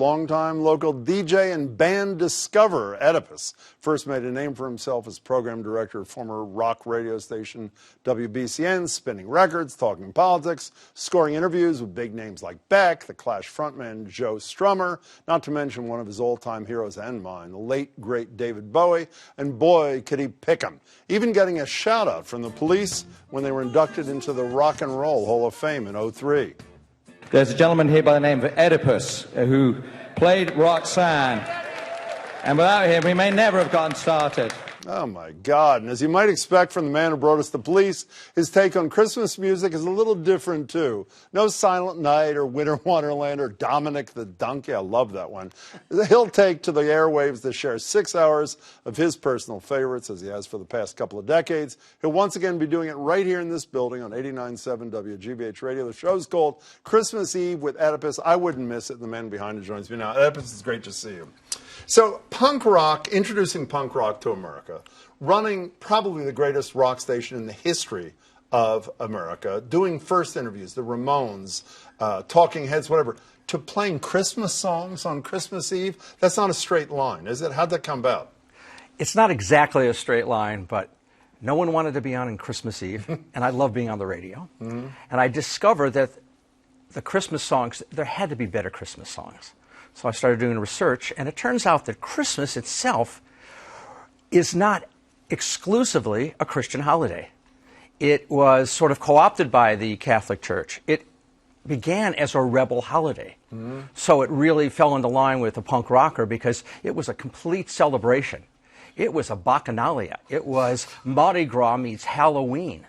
longtime local DJ and band discoverer. Oedipus first made a name for himself as program director of former rock radio station WBCN, spinning records, talking politics, scoring interviews with big names like Beck, the Clash frontman Joe Strummer, not to mention one of his all-time heroes and mine, the late, great David Bowie, and boy, could he pick 'em. Even getting a shout-out from the Police when they were inducted into the Rock and Roll Hall of Fame in '03. There's a gentleman here by the name of Oedipus who played Roxanne, and without him we may never have gotten started. Oh, my God. And as you might expect from the man who brought us the Police, his take on Christmas music is a little different, too. No Silent Night or Winter Wonderland or Dominic the Donkey. I love that one. He'll take to the airwaves to share 6 hours of his personal favorites, as he has for the past couple of decades. He'll once again be doing it right here in this building on 89.7 WGBH Radio. The show's called Christmas Eve with Oedipus. I wouldn't miss it. The man behind it joins me now. Oedipus, it's great to see you. So punk rock, introducing punk rock to America, running probably the greatest rock station in the history of America, doing first interviews, the Ramones, Talking Heads, whatever, to playing Christmas songs on Christmas Eve. That's not a straight line, is it? How'd that come about? It's not exactly a straight line, but no one wanted to be on Christmas Eve, and I love being on the radio. Mm-hmm. And I discovered that the Christmas songs, there had to be better Christmas songs. So I started doing research, and it turns out that Christmas itself is not exclusively a Christian holiday. It was sort of co-opted by the Catholic Church. It began as a rebel holiday. Mm-hmm. So it really fell into line with the punk rocker because it was a complete celebration. It was a bacchanalia. It was Mardi Gras meets Halloween.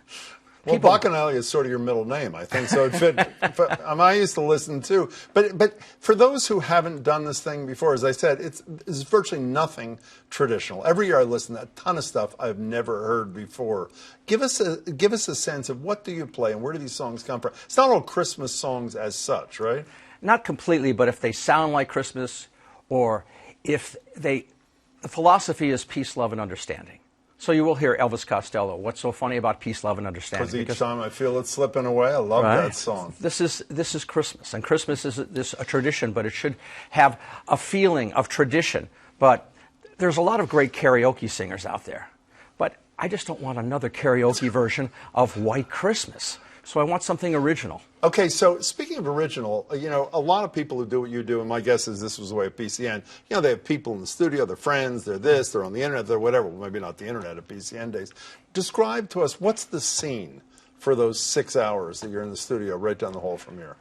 Well, Bacchanalia is sort of your middle name, I think, so it fit. I used to listen too. But for those who haven't done this thing before, as I said, it's virtually nothing traditional. Every year I listen to a ton of stuff I've never heard before. Give us a sense of what do you play and where do these songs come from? It's not all Christmas songs as such, right? Not completely, but if they sound like Christmas, or if the philosophy is peace, love, and understanding. So you will hear Elvis Costello. What's so funny about peace, love, and understanding? Because each time I feel it slipping away, I love that song. This is Christmas, and Christmas is a tradition, but it should have a feeling of tradition. But there's a lot of great karaoke singers out there. But I just don't want another karaoke version of White Christmas. So I want something original. Okay, so speaking of original, you know, a lot of people who do what you do, and my guess is this was the way at BCN, you know, they have people in the studio, they're friends, they're this, they're on the internet, they're whatever. Well, maybe not the internet at BCN days. Describe to us, what's the scene for those 6 hours that you're in the studio right down the hall from here?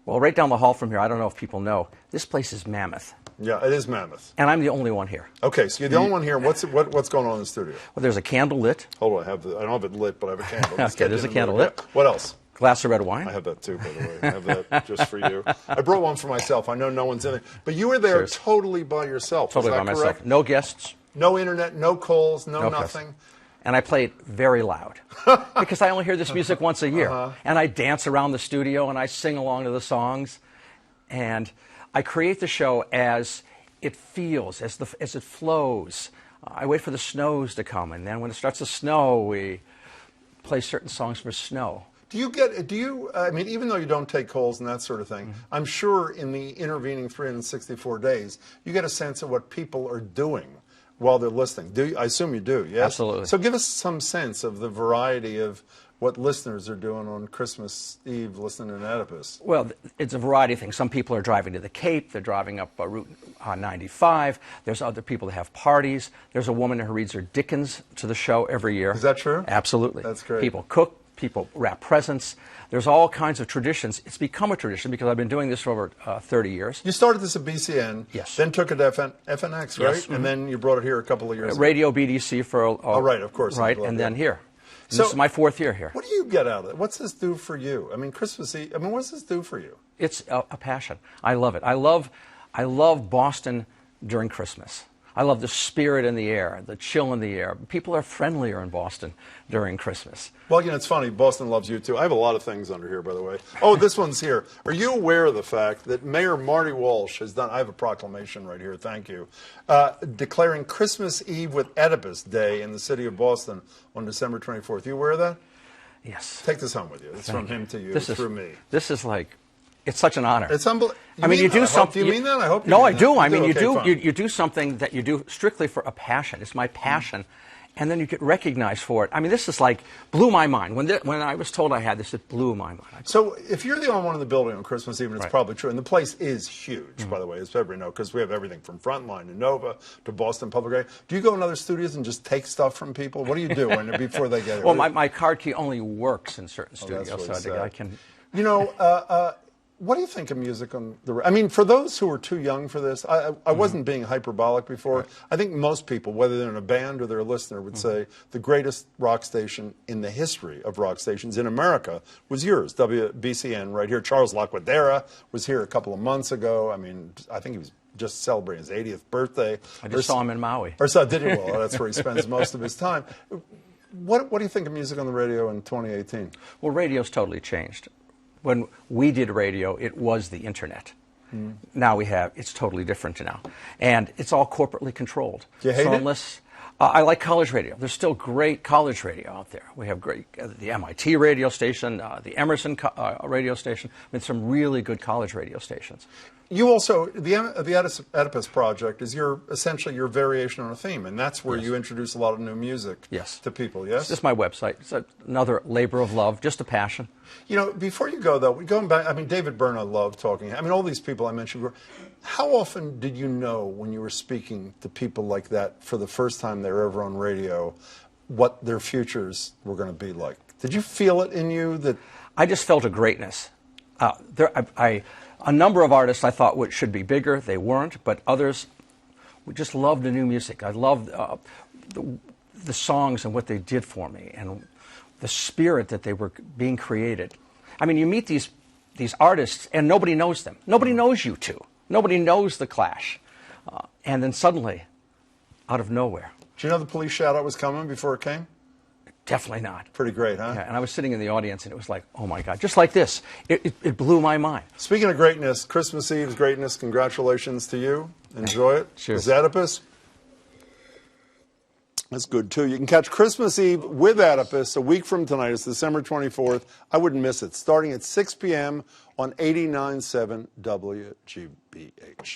Well, right down the hall from here, I don't know if people know, this place is mammoth. Yeah, it is mammoth. And I'm the only one here. Okay, so you're the only one here. What's going on in the studio? Well, there's a candle lit. Hold on, I don't have it lit, but I have a candle. Okay, there's a candle lit. What else? Glass of red wine. I have that too, by the way. I have that just for you. I brought one for myself. I know no one's in there. But you were there Cheers. Totally by yourself. Totally by myself. No guests. No internet, no calls, no nothing. Guests. And I play it very loud because I only hear this music once a year. And I dance around the studio and I sing along to the songs. And I create the show as it feels, as it flows. I wait for the snows to come, and then when it starts to snow, we play certain songs for snow. I mean, even though you don't take calls and that sort of thing, I'm sure in the intervening 364 days, you get a sense of what people are doing while they're listening. I assume you do, yes? Absolutely. So give us some sense of the variety of what listeners are doing on Christmas Eve listening to Oedipus. Well, it's a variety of things. Some people are driving to the Cape. They're driving up Route 95. There's other people that have parties. There's a woman who reads her Dickens to the show every year. Is that true? Absolutely. That's great. People cook. People wrap presents. There's all kinds of traditions. It's become a tradition because I've been doing this for over 30 years. You started this at BCN. Yes. Then took it to FNX, right? Yes. And then you brought it here a couple of years ago. Radio BDC for oh, right, of course. Right, and then here. And so, this is my 4th year here. What do you get out of it? What's this do for you? I mean, Christmas Eve, what does this do for you? It's a passion. I love it. I love Boston during Christmas. I love the spirit in the air, the chill in the air. People are friendlier in Boston during Christmas. Well, you know, it's funny. Boston loves you, too. I have a lot of things under here, by the way. Oh, this one's here. Are you aware of the fact that Mayor Marty Walsh has done, I have a proclamation right here, thank you, declaring Christmas Eve with Oedipus Day in the city of Boston on December 24th. You aware of that? Yes. Take this home with you. It's from him to you, through me. This is like It's such an honor. It's unbelievable. I mean, you do something. Do you mean that? I hope you No, mean I do. that. I mean, you Okay, do. fine. You do something that you do strictly for a passion. It's my passion. And then you get recognized for it. I mean, this is like, blew my mind. When I was told I had this, it blew my mind. So if you're the only one in the building on Christmas Eve, and it's Right. probably true, and the place is huge, by the way, as everybody knows, because we have everything from Frontline to Nova to Boston Public Radio. Do you go in other studios and just take stuff from people? What do you do before they get it? Well, my card key only works in certain that's studios, what so he I said. can... You know, what do you think of music on the... I mean, for those who are too young for this, I wasn't being hyperbolic before. Right. I think most people, whether they're in a band or they're a listener, would say the greatest rock station in the history of rock stations in America was yours, WBCN, right here. Charles Laquadera was here a couple of months ago. I mean, I think he was just celebrating his 80th birthday. I just saw him in Maui. Or so, did he? Well, that's where he spends most of his time. What do you think of music on the radio in 2018? Well, radio's totally changed. When we did radio, it was the internet. Now it's totally different now. And it's all corporately controlled. Do you hate it? Unless, I like college radio. There's still great college radio out there. We have great, the MIT radio station, the Emerson radio station. I mean, some really good college radio stations. You also, the Oedipus project is essentially your variation on a theme, and that's where you introduce a lot of new music to people, yes? It's just my website. It's another labor of love, just a passion. You know, before you go, though, going back, I mean, David Byrne, I love talking. I mean, all these people I mentioned, how often did you know when you were speaking to people like that for the first time they were ever on radio, what their futures were going to be like? Did you feel it in you that... I just felt a greatness. A number of artists I thought should be bigger. They weren't, but others, we just loved the new music. I loved the songs and what they did for me and the spirit that they were being created. I mean, you meet these artists and nobody knows them. Nobody knows you two. Nobody knows the Clash. And then suddenly, out of nowhere. Do you know the police shout-out was coming before it came? Definitely not. Pretty great, huh? Yeah, and I was sitting in the audience, and it was like, oh, my God, just like this. It blew my mind. Speaking of greatness, Christmas Eve's greatness, congratulations to you. Enjoy it. Cheers. Oedipus. That's good, too. You can catch Christmas Eve with Oedipus a week from tonight. It's December 24th. I wouldn't miss it. Starting at 6 p.m. on 89.7 WGBH.